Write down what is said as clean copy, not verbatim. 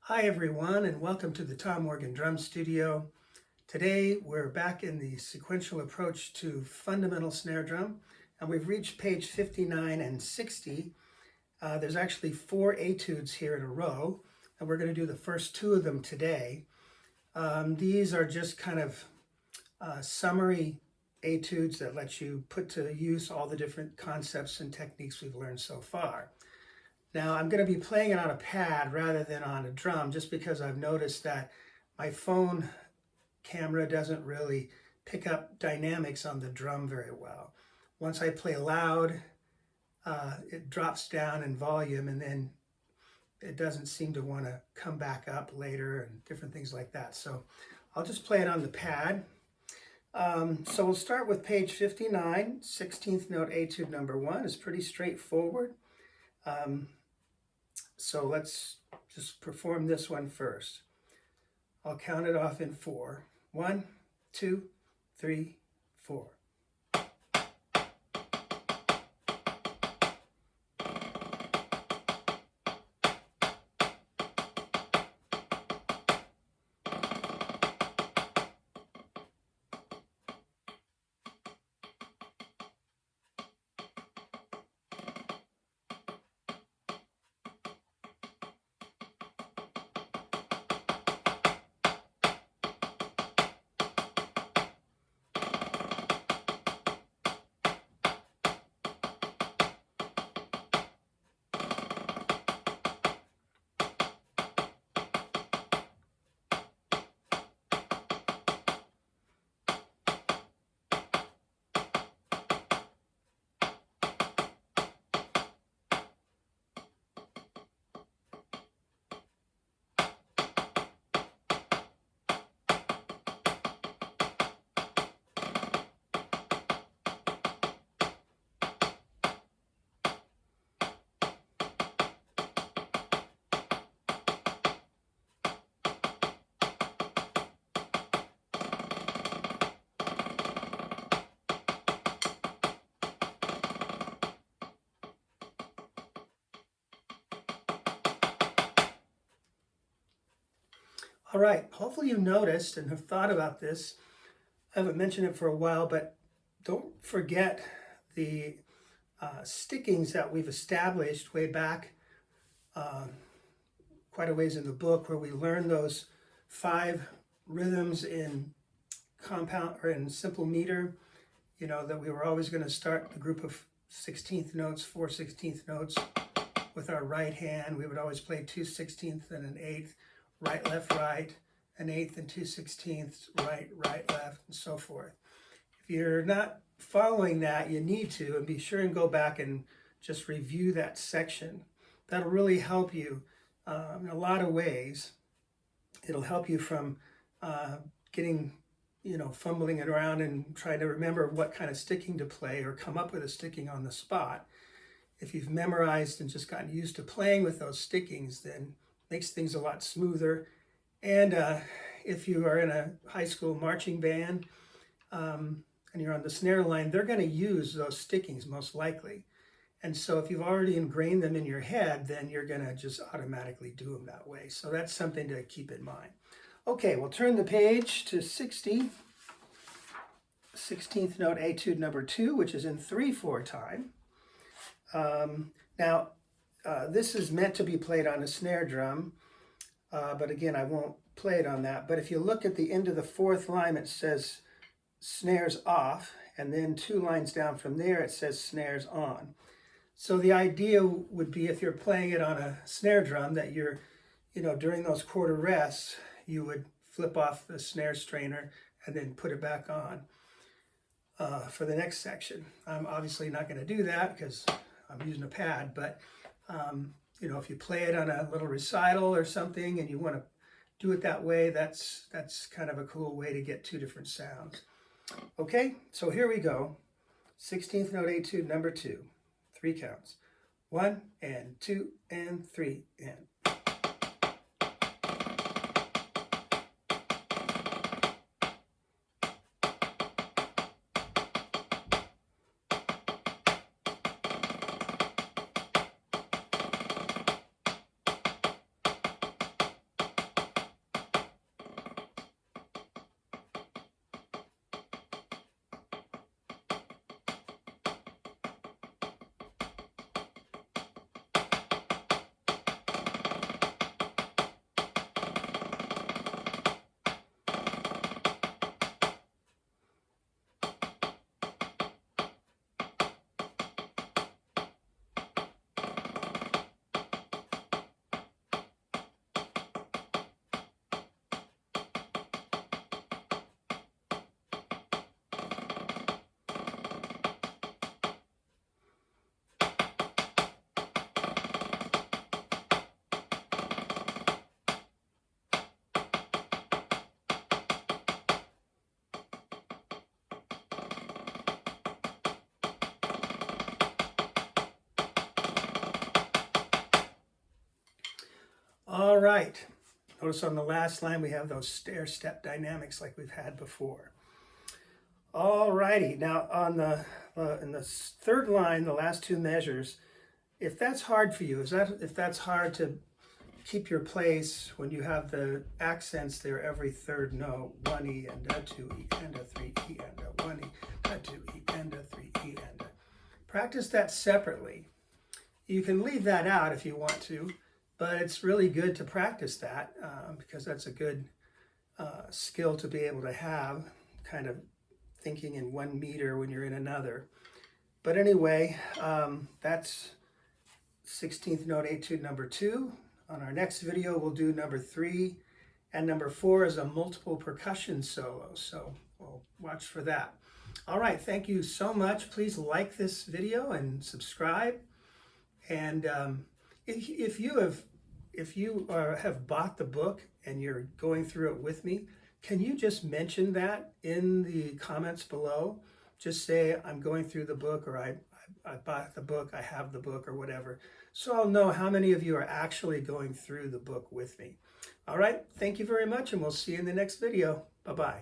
Hi everyone, and welcome to the Tom Morgan Drum Studio. Today we're back in the sequential approach to fundamental snare drum, and we've reached page 59 and 60. There's actually 4 etudes here in a row, and we're going to do the first 2 of them today. These are just kind of summary etudes that let you put to use all the different concepts and techniques we've learned so far. Now I'm going to be playing it on a pad rather than on a drum, just because I've noticed that my phone camera doesn't really pick up dynamics on the drum very well. Once I play loud, it drops down in volume, and then it doesn't seem to want to come back up later and different things like that. So I'll just play it on the pad. So we'll start with page 59, 16th note etude number 1. It's pretty straightforward. So let's just perform this one first. I'll count it off in 4. 1, 2, 3, 4. All right, hopefully you noticed and have thought about this. I haven't mentioned it for a while, but don't forget the stickings that we've established way back quite a ways in the book, where we learned those 5 rhythms in compound or in simple meter, that we were always going to start the group of 16th notes, 4 16th notes with our right hand. We would always play 2 16ths and an 8th, right, left, right, an 8th and 2 16ths, right, right, left, and so forth. If you're not following that, you need to, and be sure and go back and just review that section. That'll really help you in a lot of ways. It'll help you from getting, fumbling around and trying to remember what kind of sticking to play or come up with a sticking on the spot. If you've memorized and just gotten used to playing with those stickings, then makes things a lot smoother. And if you are in a high school marching band and you're on the snare line, they're going to use those stickings most likely. And so if you've already ingrained them in your head, then you're going to just automatically do them that way. So that's something to keep in mind. Okay, we'll turn the page to 60, 16th note etude number 2, which is in 3/4 time. Now, this is meant to be played on a snare drum, but again, I won't play it on that. But if you look at the end of the 4th line, it says snares off, and then 2 lines down from there, it says snares on. So the idea would be, if you're playing it on a snare drum, that you're, during those quarter rests, you would flip off the snare strainer and then put it back on for the next section. I'm obviously not going to do that because I'm using a pad, but if you play it on a little recital or something and you want to do it that way, that's kind of a cool way to get 2 different sounds. Okay, so here we go. 16th note etude number 2. 3 counts. 1 and 2 and 3 and. All right. Notice on the last line we have those stair-step dynamics like we've had before. All righty. Now on the in the third line, the last two measures, if that's hard for you, if that's hard to keep your place when you have the accents there every third note, 1E and a 2E and a 3E and a 1E, a 2E and a 3E and a. Practice that separately. You can leave that out if you want to, but it's really good to practice that because that's a good skill to be able to have, kind of thinking in one meter when you're in another. But anyway, that's 16th note etude number 2. On our next video, we'll do number 3, and number 4 is a multiple percussion solo, so we'll watch for that. All right, thank you so much. Please like this video and subscribe. And if you have bought the book and you're going through it with me, can you just mention that in the comments below? Just say, I'm going through the book, or I bought the book, I have the book, or whatever. So I'll know how many of you are actually going through the book with me. All right, thank you very much, and we'll see you in the next video. Bye-bye.